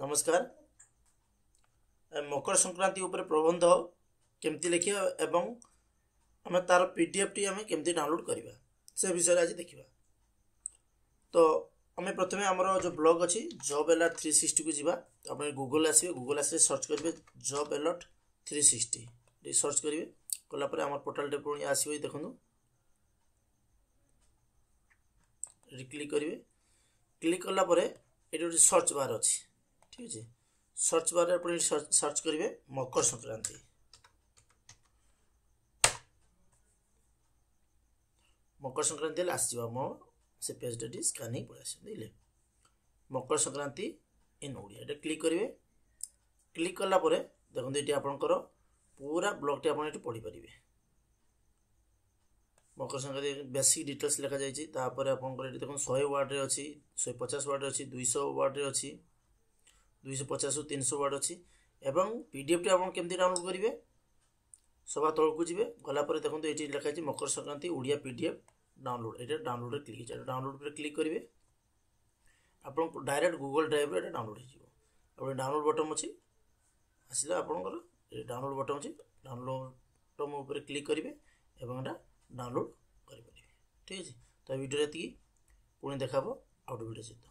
नमस्कार। मकर संक्रांति उपरे प्रबंध केमती लिखा एवं आम तार पीडीएफ टी आम केमती डाउनलोड करवा से विषय आज देखा। तो आम प्रथम आमर जो ब्लॉग अच्छी जॉब अलर्ट 360 को जीवा। तो आप गूगल आसवे, गूगल आस सर्च करेंगे जॉब अलर्ट 360 सर्च करेंगे। कलापर आम पोर्टाल पुणी आसो देखो, क्लिक करेंगे। क्लिक कलापर ये सर्च बार अच्छी, ठीक है। सर्च बार अपनी सर्च करेंगे मकर संक्रांति। मकर संक्रांति आसो मो से पेज स्कानिंग पड़े देखिए मकर संक्रांति इन ओडिया क्लिक करेंगे। क्लिक कलापर देखो ये आपंकर पूरा ब्लॉग टी आप पढ़ी पारे। मकर संक्रांति बेसिक डिटेल्स लिखा जापर आपंकर देखो 100 वार्ड अच्छी, 150 वार्ड अच्छी, 200 वार्ड अच्छी, 250 ରୁ 300 वार्ड अच्छी। एवं पीडीएफ टी आप केमती डाउनलोड करेंगे सभा तौक को जी गलापर देखो ये लिखाई मकर संक्रांति ओडिया पीडीएफ डाउनलोड। ये डाउनलोड क्लिक डाउनलोड पर क्लिक करेंगे। आप डायरेक्ट गूगल ड्राइव रे डाउनलोड हो डाउनलोड बटन अच्छी आसला आपंकर डाउनलोड बटन अच्छी डाउनलोड बटन उपर क्लिक करेंगे और डाउनलोड करेंगे, ठीक है। तो वीडियो ये पुणी देखा आउट वीडियो सहित।